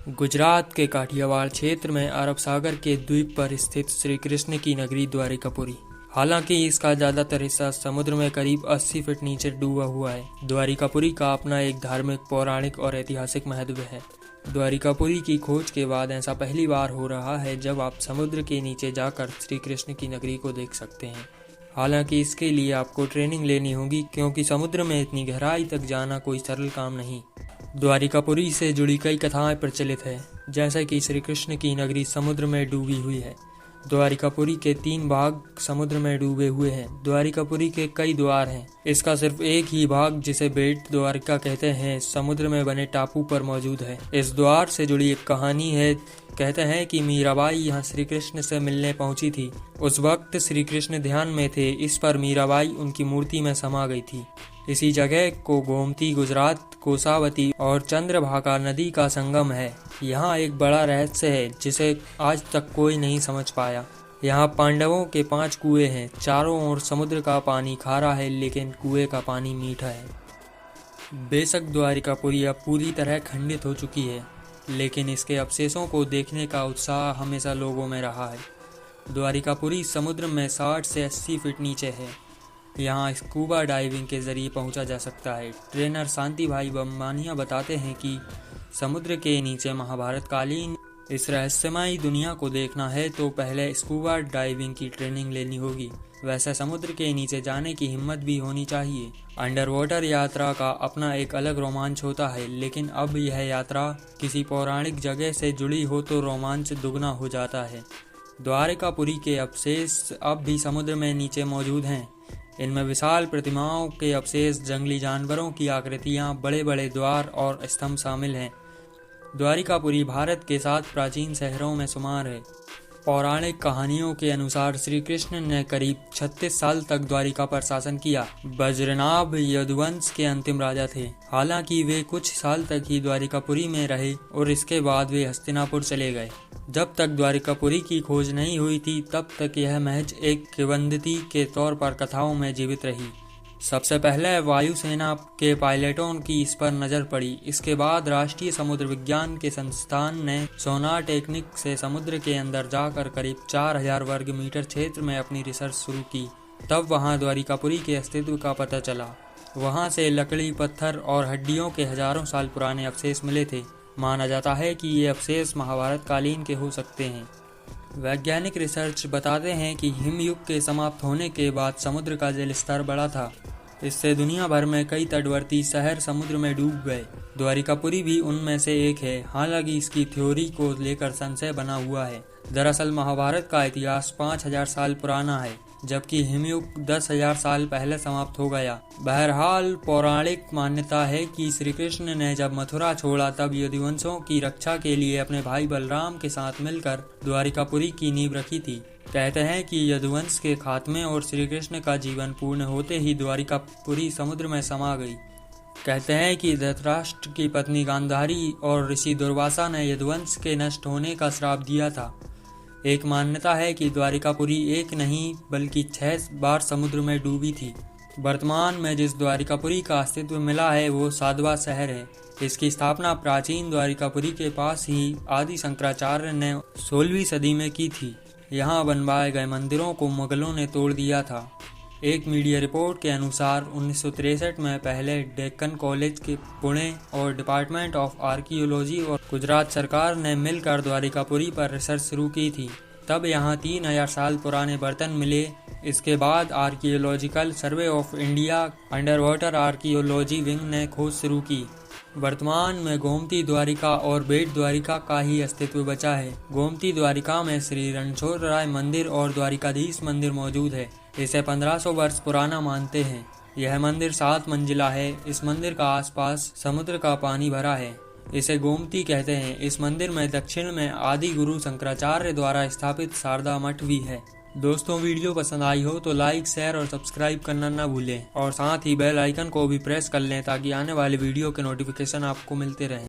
गुजरात के काठियावाड़ क्षेत्र में अरब सागर के द्वीप पर स्थित श्री कृष्ण की नगरी द्वारिकापुरी। हालांकि इसका ज्यादातर हिस्सा समुद्र में करीब 80 फीट नीचे डूबा हुआ है। द्वारिकापुरी का अपना एक धार्मिक, पौराणिक और ऐतिहासिक महत्व है। द्वारिकापुरी की खोज के बाद ऐसा पहली बार हो रहा है जब आप समुद्र के नीचे जाकर श्री कृष्ण की नगरी को देख सकते हैं। हालांकि इसके लिए आपको ट्रेनिंग लेनी होगी, क्योंकि समुद्र में इतनी गहराई तक जाना कोई सरल काम नहीं। द्वारिकापुरी से जुड़ी कई कथाएं प्रचलित है, जैसे कि श्री कृष्ण की नगरी समुद्र में डूबी हुई है। द्वारिकापुरी के 3 भाग समुद्र में डूबे हुए हैं। द्वारिकापुरी के कई द्वार हैं। इसका सिर्फ एक ही भाग, जिसे बेट द्वारिका कहते हैं, समुद्र में बने टापू पर मौजूद है। इस द्वार से जुड़ी एक कहानी है। कहते हैं कि मीराबाई यहाँ श्री कृष्ण से मिलने पहुंची थी। उस वक्त श्री कृष्ण ध्यान में थे, इस पर मीराबाई उनकी मूर्ति में समा गई थी। इसी जगह को गोमती, गुजरात, कोसावती और चंद्रभागा नदी का संगम है। यहाँ एक बड़ा रहस्य है जिसे आज तक कोई नहीं समझ पाया। यहाँ पांडवों के 5 कुएं हैं। चारों ओर समुद्र का पानी खारा है, लेकिन कुएं का पानी मीठा है। बेशक द्वारिकापुरी अब पूरी तरह खंडित हो चुकी है, लेकिन इसके अवशेषों को देखने का उत्साह हमेशा लोगों में रहा है। द्वारिकापुरी समुद्र में 60 से 80 फीट नीचे है। यहाँ स्कूबा डाइविंग के जरिए पहुंचा जा सकता है। ट्रेनर शांति भाई बम्बानिया बताते हैं कि समुद्र के नीचे महाभारत कालीन इस रहस्यमयी दुनिया को देखना है तो पहले स्कूबा डाइविंग की ट्रेनिंग लेनी होगी। वैसे समुद्र के नीचे जाने की हिम्मत भी होनी चाहिए। अंडर वाटर यात्रा का अपना एक अलग रोमांच होता है, लेकिन अब यह यात्रा किसी पौराणिक जगह से जुड़ी हो तो रोमांच दुगना हो जाता है। द्वारिकापुरी के अवशेष अब भी समुद्र में नीचे मौजूद हैं। इनमें विशाल प्रतिमाओं के अवशेष, जंगली जानवरों की आकृतियां, बड़े बड़े द्वार और स्तंभ शामिल हैं। द्वारिकापुरी भारत के 7 प्राचीन शहरों में शुमार है। पौराणिक कहानियों के अनुसार श्री कृष्ण ने करीब 36 साल तक द्वारिका पर शासन किया। वज्रनाभ यदुवंश के अंतिम राजा थे। हालांकि वे कुछ साल तक ही द्वारिकापुरी में रहे और इसके बाद वे हस्तिनापुर चले गए। जब तक द्वारिकापुरी की खोज नहीं हुई थी, तब तक यह महज एक किंवदंती के तौर पर कथाओं में जीवित रही। सबसे पहले वायुसेना के पायलटों की इस पर नजर पड़ी। इसके बाद राष्ट्रीय समुद्र विज्ञान के संस्थान ने सोनार टेक्निक से समुद्र के अंदर जाकर करीब 4000 वर्ग मीटर क्षेत्र में अपनी रिसर्च शुरू की। तब वहां द्वारिकापुरी के अस्तित्व का पता चला। वहां से लकड़ी, पत्थर और हड्डियों के हजारों साल पुराने अवशेष मिले थे। माना जाता है कि ये अवशेष महाभारत कालीन के हो सकते हैं। वैज्ञानिक रिसर्च बताते हैं कि हिमयुग के समाप्त होने के बाद समुद्र का जल स्तर बढ़ा था। इससे दुनिया भर में कई तटवर्ती शहर समुद्र में डूब गए। द्वारिकापुरी भी उनमें से एक है। हालांकि इसकी थ्योरी को लेकर संशय बना हुआ है। दरअसल महाभारत का इतिहास 5000 साल पुराना है, जबकि हिमयुग 10,000 साल पहले समाप्त हो गया। बहरहाल पौराणिक मान्यता है कि श्री कृष्ण ने जब मथुरा छोड़ा तब यदुवंशों की रक्षा के लिए अपने भाई बलराम के साथ मिलकर द्वारिकापुरी की नींव रखी थी। कहते हैं कि यदुवंश के खात्मे और श्री कृष्ण का जीवन पूर्ण होते ही द्वारिकापुरी समुद्र में समा गई। कहते हैं कि धृतराष्ट्र की पत्नी गांधारी और ऋषि दुर्वासा ने यदुवंश के नष्ट होने का श्राप दिया था। एक मान्यता है कि द्वारिकापुरी एक नहीं बल्कि 6 बार समुद्र में डूबी थी। वर्तमान में जिस द्वारिकापुरी का अस्तित्व मिला है वो साधवा शहर है। इसकी स्थापना प्राचीन द्वारिकापुरी के पास ही आदि शंकराचार्य ने 16वीं सदी में की थी। यहाँ बनवाए गए मंदिरों को मुगलों ने तोड़ दिया था। एक मीडिया रिपोर्ट के अनुसार 1963 में पहले डेक्कन कॉलेज के पुणे और डिपार्टमेंट ऑफ आर्कियोलॉजी और गुजरात सरकार ने मिलकर द्वारिकापुरी पर रिसर्च शुरू की थी। तब यहाँ 3000 साल पुराने बर्तन मिले। इसके बाद archaeological survey of India under water archaeology wing ने खोज शुरू की। वर्तमान में गोमती द्वारिका और बेट द्वारिका का ही अस्तित्व बचा है। गोमती द्वारिका में श्री रणछोड़ राय मंदिर और द्वारिकाधीश मंदिर मौजूद है। इसे 1500 वर्ष पुराना मानते हैं। यह मंदिर 7 मंजिला है। इस मंदिर का आसपास समुद्र का पानी भरा है। इसे गोमती कहते हैं। इस मंदिर में दक्षिण में आदि गुरु शंकराचार्य द्वारा स्थापित शारदा मठ भी है। दोस्तों, वीडियो पसंद आई हो तो लाइक, शेयर और सब्सक्राइब करना न भूलें और साथ ही बेल आइकन को भी प्रेस कर लें ताकि आने वाले वीडियो के नोटिफिकेशन आपको मिलते रहें।